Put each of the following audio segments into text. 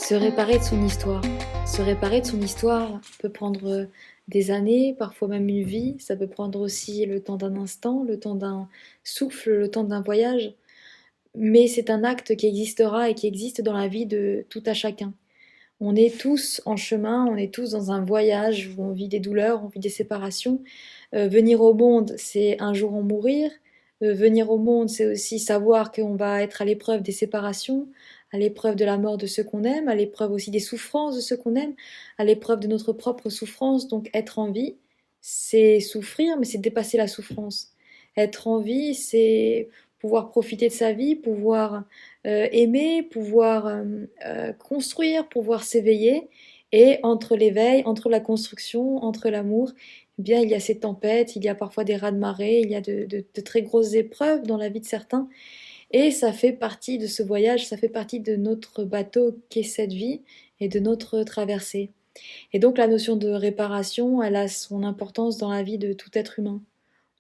Se réparer de son histoire. Se réparer de son histoire peut prendre des années, parfois même une vie. Ça peut prendre aussi le temps d'un instant, le temps d'un souffle, le temps d'un voyage. Mais c'est un acte qui existera et qui existe dans la vie de tout à chacun. On est tous en chemin, on est tous dans un voyage où on vit des douleurs, on vit des séparations. Venir au monde, c'est un jour en mourir. Venir au monde, c'est aussi savoir qu'on va être à l'épreuve des séparations, à l'épreuve de la mort de ceux qu'on aime, à l'épreuve aussi des souffrances de ceux qu'on aime, à l'épreuve de notre propre souffrance. Donc être en vie, c'est souffrir, mais c'est dépasser la souffrance. Être en vie, c'est pouvoir profiter de sa vie, pouvoir aimer, pouvoir construire, pouvoir s'éveiller. Et entre l'éveil, entre la construction, entre l'amour, eh bien, il y a ces tempêtes, il y a parfois des raz-de-marée, il y a de très grosses épreuves dans la vie de certains. Et ça fait partie de ce voyage, ça fait partie de notre bateau qu'est cette vie et de notre traversée. Et donc la notion de réparation, elle a son importance dans la vie de tout être humain.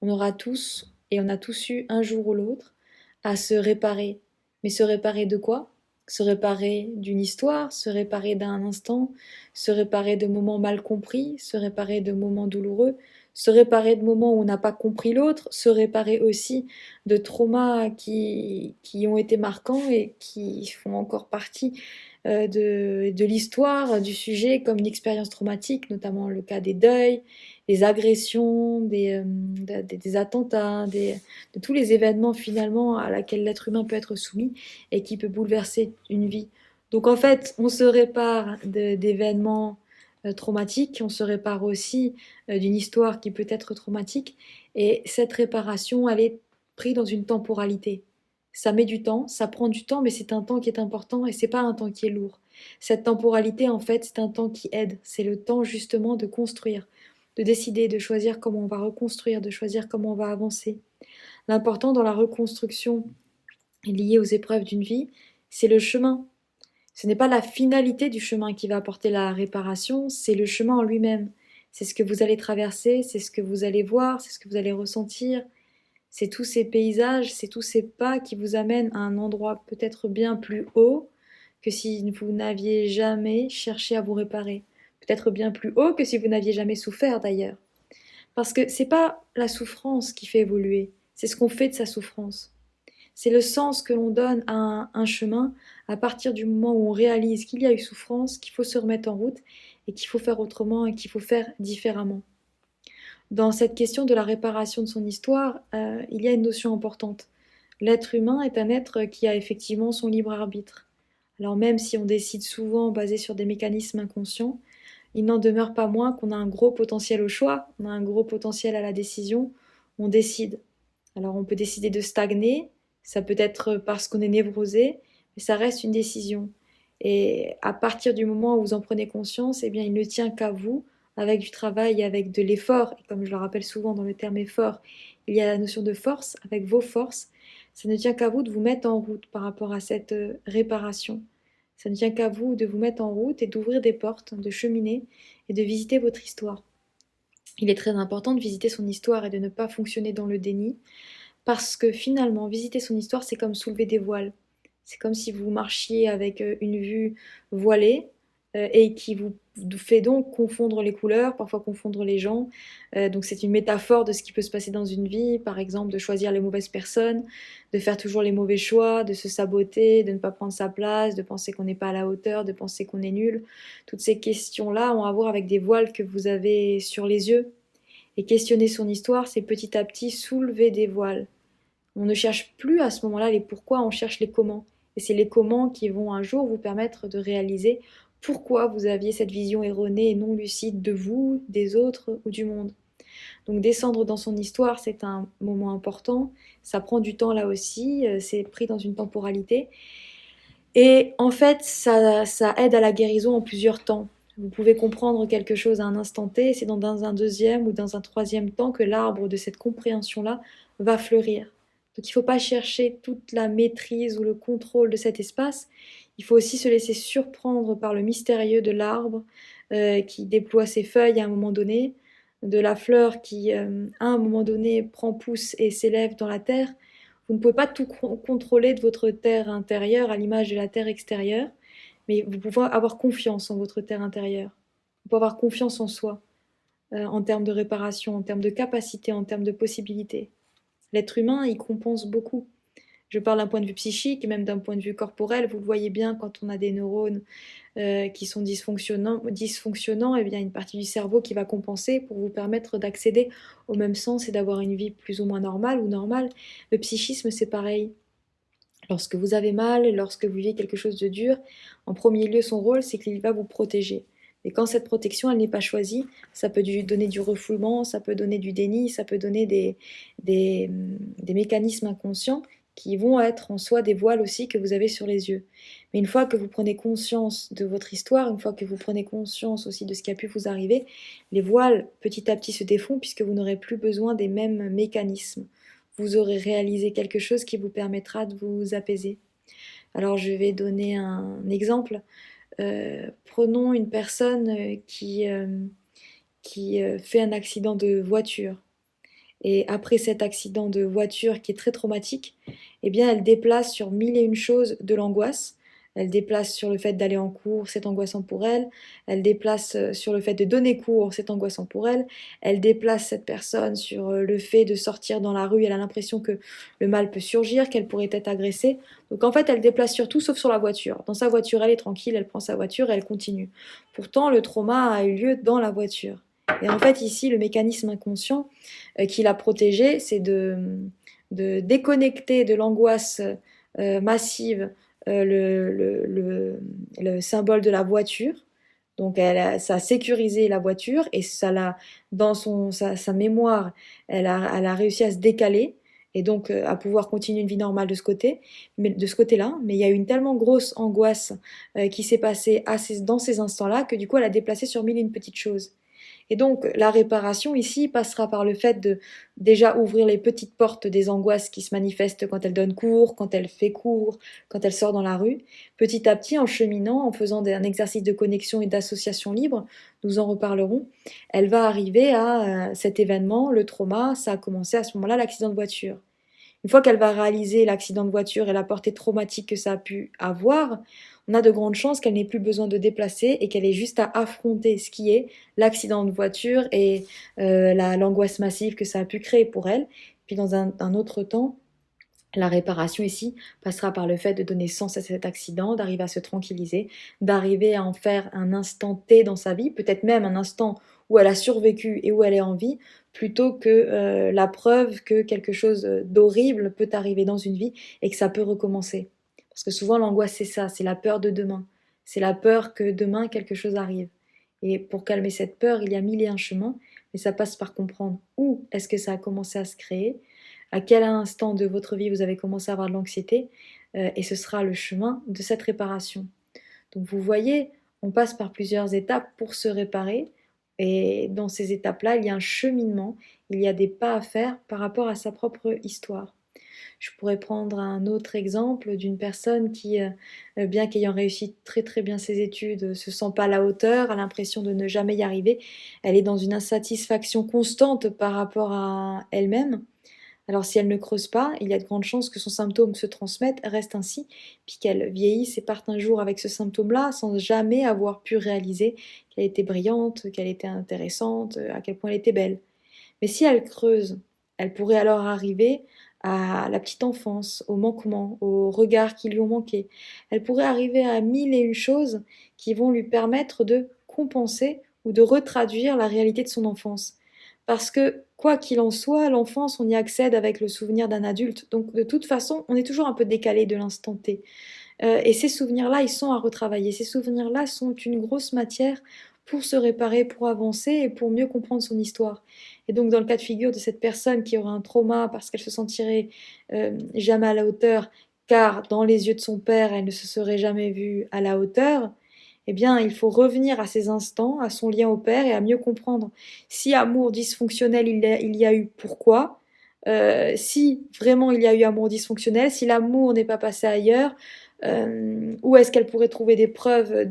On aura tous, et on a tous eu un jour ou l'autre, à se réparer. Mais se réparer de quoi? Se réparer d'une histoire, se réparer d'un instant, se réparer de moments mal compris, se réparer de moments douloureux, se réparer de moments où on n'a pas compris l'autre, se réparer aussi de traumas qui ont été marquants et qui font encore partie de l'histoire du sujet comme une expérience traumatique, notamment le cas des deuils, des agressions, des attentats, de tous les événements finalement à laquelle l'être humain peut être soumis et qui peut bouleverser une vie. Donc en fait, on se répare d'événements traumatiques, on se répare aussi d'une histoire qui peut être traumatique, et cette réparation, elle est prise dans une temporalité. Ça met du temps, ça prend du temps, mais c'est un temps qui est important et c'est pas un temps qui est lourd. Cette temporalité, en fait, c'est un temps qui aide. C'est le temps justement de construire, de décider, de choisir comment on va reconstruire, de choisir comment on va avancer. L'important dans la reconstruction liée aux épreuves d'une vie, c'est le chemin. Ce n'est pas la finalité du chemin qui va apporter la réparation, c'est le chemin en lui-même. C'est ce que vous allez traverser, c'est ce que vous allez voir, c'est ce que vous allez ressentir. C'est tous ces paysages, c'est tous ces pas qui vous amènent à un endroit peut-être bien plus haut que si vous n'aviez jamais cherché à vous réparer. Peut-être bien plus haut que si vous n'aviez jamais souffert d'ailleurs. Parce que c'est pas la souffrance qui fait évoluer, c'est ce qu'on fait de sa souffrance. C'est le sens que l'on donne à un chemin à partir du moment où on réalise qu'il y a eu souffrance, qu'il faut se remettre en route et qu'il faut faire autrement et qu'il faut faire différemment. Dans cette question de la réparation de son histoire, il y a une notion importante. L'être humain est un être qui a effectivement son libre arbitre. Alors même si on décide souvent basé sur des mécanismes inconscients, il n'en demeure pas moins qu'on a un gros potentiel au choix, on a un gros potentiel à la décision, on décide. Alors on peut décider de stagner, ça peut être parce qu'on est névrosé, mais ça reste une décision. Et à partir du moment où vous en prenez conscience, eh bien il ne tient qu'à vous, avec du travail et avec de l'effort, et comme je le rappelle souvent dans le terme effort, il y a la notion de force, avec vos forces, ça ne tient qu'à vous de vous mettre en route par rapport à cette réparation. Ça ne tient qu'à vous de vous mettre en route et d'ouvrir des portes, de cheminer et de visiter votre histoire. Il est très important de visiter son histoire et de ne pas fonctionner dans le déni, parce que finalement, visiter son histoire, c'est comme soulever des voiles. C'est comme si vous marchiez avec une vue voilée et qui vous fait donc confondre les couleurs, parfois confondre les gens. Donc c'est une métaphore de ce qui peut se passer dans une vie, par exemple de choisir les mauvaises personnes, de faire toujours les mauvais choix, de se saboter, de ne pas prendre sa place, de penser qu'on n'est pas à la hauteur, de penser qu'on est nul. Toutes ces questions-là ont à voir avec des voiles que vous avez sur les yeux. Et questionner son histoire, c'est petit à petit soulever des voiles. On ne cherche plus à ce moment-là les pourquoi, on cherche les comment. Et c'est les comment qui vont un jour vous permettre de réaliser pourquoi vous aviez cette vision erronée et non lucide de vous, des autres ou du monde. Donc descendre dans son histoire, c'est un moment important. Ça prend du temps là aussi, c'est pris dans une temporalité. Et en fait, ça aide à la guérison en plusieurs temps. Vous pouvez comprendre quelque chose à un instant T, c'est dans un deuxième ou dans un troisième temps que l'arbre de cette compréhension-là va fleurir. Donc il ne faut pas chercher toute la maîtrise ou le contrôle de cet espace, il faut aussi se laisser surprendre par le mystérieux de l'arbre qui déploie ses feuilles à un moment donné, de la fleur qui à un moment donné prend pouce et s'élève dans la terre. Vous ne pouvez pas tout contrôler de votre terre intérieure à l'image de la terre extérieure, mais vous pouvez avoir confiance en votre terre intérieure. Vous pouvez avoir confiance en soi, en termes de réparation, en termes de capacité, en termes de possibilités. L'être humain, il compense beaucoup. Je parle d'un point de vue psychique, même d'un point de vue corporel. Vous le voyez bien quand on a des neurones qui sont dysfonctionnants, et bien une partie du cerveau qui va compenser pour vous permettre d'accéder au même sens et d'avoir une vie plus ou moins normale ou normale. Le psychisme, c'est pareil. Lorsque vous avez mal, lorsque vous vivez quelque chose de dur, en premier lieu, son rôle, c'est qu'il va vous protéger. Et quand cette protection, elle n'est pas choisie, ça peut donner du refoulement, ça peut donner du déni, ça peut donner des mécanismes inconscients qui vont être en soi des voiles aussi que vous avez sur les yeux. Mais une fois que vous prenez conscience de votre histoire, une fois que vous prenez conscience aussi de ce qui a pu vous arriver, les voiles petit à petit se défont puisque vous n'aurez plus besoin des mêmes mécanismes. Vous aurez réalisé quelque chose qui vous permettra de vous apaiser. Alors je vais donner un exemple. Prenons une personne qui fait un accident de voiture. Et après cet accident de voiture qui est très traumatique, eh bien elle déplace sur mille et une choses de l'angoisse. Elle déplace sur le fait d'aller en cours, c'est angoissant pour elle. Elle déplace sur le fait de donner cours, c'est angoissant pour elle. Elle déplace cette personne sur le fait de sortir dans la rue, elle a l'impression que le mal peut surgir, qu'elle pourrait être agressée. Donc en fait, elle déplace sur tout sauf sur la voiture. Dans sa voiture, elle est tranquille, elle prend sa voiture et elle continue. Pourtant, le trauma a eu lieu dans la voiture. Et en fait, ici, le mécanisme inconscient qui l'a protégée, c'est de déconnecter de l'angoisse massive le symbole de la voiture. Donc ça a sécurisé la voiture et dans sa mémoire, elle a réussi à se décaler et donc à pouvoir continuer une vie normale de ce côté-là. Mais il y a eu une tellement grosse angoisse qui s'est passée dans ces instants-là que du coup elle a déplacé sur mille et une petites choses. Et donc, la réparation ici passera par le fait de déjà ouvrir les petites portes des angoisses qui se manifestent quand elle donne cours, quand elle fait cours, quand elle sort dans la rue. Petit à petit, en cheminant, en faisant un exercice de connexion et d'association libre, nous en reparlerons, elle va arriver à cet événement, le trauma, ça a commencé à ce moment-là, l'accident de voiture. Une fois qu'elle va réaliser l'accident de voiture et la portée traumatique que ça a pu avoir, on a de grandes chances qu'elle n'ait plus besoin de déplacer et qu'elle ait juste à affronter ce qui est l'accident de voiture et l'angoisse massive que ça a pu créer pour elle. Puis dans un autre temps, la réparation ici passera par le fait de donner sens à cet accident, d'arriver à se tranquilliser, d'arriver à en faire un instant T dans sa vie, peut-être même un instant où elle a survécu et où elle est en vie, plutôt que la preuve que quelque chose d'horrible peut arriver dans une vie et que ça peut recommencer. Parce que souvent l'angoisse c'est ça, c'est la peur de demain, c'est la peur que demain quelque chose arrive. Et pour calmer cette peur, il y a mille et un chemins, mais ça passe par comprendre où est-ce que ça a commencé à se créer, à quel instant de votre vie vous avez commencé à avoir de l'anxiété, et ce sera le chemin de cette réparation. Donc vous voyez, on passe par plusieurs étapes pour se réparer, et dans ces étapes-là, il y a un cheminement, il y a des pas à faire par rapport à sa propre histoire. Je pourrais prendre un autre exemple d'une personne qui, bien qu'ayant réussi très très bien ses études, se sent pas à la hauteur, a l'impression de ne jamais y arriver. Elle est dans une insatisfaction constante par rapport à elle-même. Alors si elle ne creuse pas, il y a de grandes chances que son symptôme se transmette, reste ainsi, puis qu'elle vieillisse et parte un jour avec ce symptôme-là sans jamais avoir pu réaliser qu'elle était brillante, qu'elle était intéressante, à quel point elle était belle. Mais si elle creuse, elle pourrait alors arriver à la petite enfance, aux manquements, aux regards qui lui ont manqué. Elle pourrait arriver à mille et une choses qui vont lui permettre de compenser ou de retraduire la réalité de son enfance. Parce que, quoi qu'il en soit, l'enfance, on y accède avec le souvenir d'un adulte. Donc, de toute façon, on est toujours un peu décalé de l'instant T. Et ces souvenirs-là, ils sont à retravailler. Ces souvenirs-là sont une grosse matière pour se réparer, pour avancer et pour mieux comprendre son histoire. Et donc, dans le cas de figure de cette personne qui aura un trauma parce qu'elle se sentirait jamais à la hauteur, car dans les yeux de son père, elle ne se serait jamais vue à la hauteur, eh bien, il faut revenir à ces instants, à son lien au père et à mieux comprendre si amour dysfonctionnel il y a eu, pourquoi, si vraiment il y a eu amour dysfonctionnel, si l'amour n'est pas passé ailleurs, où est-ce qu'elle pourrait trouver des preuves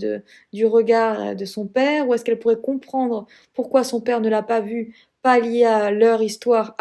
du regard de son père, où est-ce qu'elle pourrait comprendre pourquoi son père ne l'a pas vue, pas lié à leur histoire,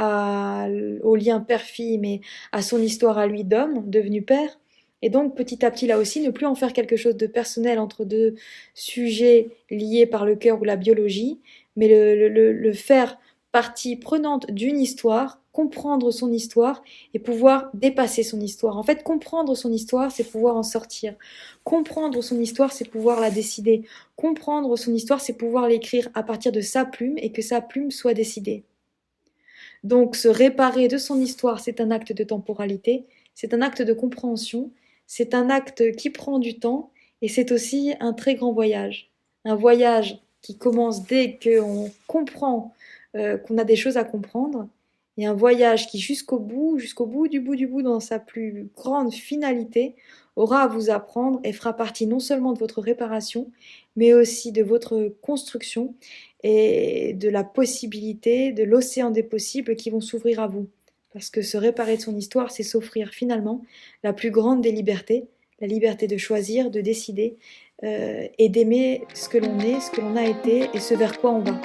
au lien père-fille, mais à son histoire à lui d'homme, devenu père. Et donc, petit à petit, là aussi, ne plus en faire quelque chose de personnel entre deux sujets liés par le cœur ou la biologie, mais le faire partie prenante d'une histoire, comprendre son histoire et pouvoir dépasser son histoire. En fait, comprendre son histoire, c'est pouvoir en sortir. Comprendre son histoire, c'est pouvoir la décider. Comprendre son histoire, c'est pouvoir l'écrire à partir de sa plume et que sa plume soit décidée. Donc, se réparer de son histoire, c'est un acte de temporalité, c'est un acte de compréhension, c'est un acte qui prend du temps et c'est aussi un très grand voyage. Un voyage qui commence dès qu'on comprend qu'on a des choses à comprendre et un voyage qui jusqu'au bout du bout, dans sa plus grande finalité, aura à vous apprendre et fera partie non seulement de votre réparation, mais aussi de votre construction et de la possibilité, de l'océan des possibles qui vont s'ouvrir à vous. Parce que se réparer de son histoire, c'est s'offrir finalement la plus grande des libertés, la liberté de choisir, de décider et d'aimer ce que l'on est, ce que l'on a été et ce vers quoi on va.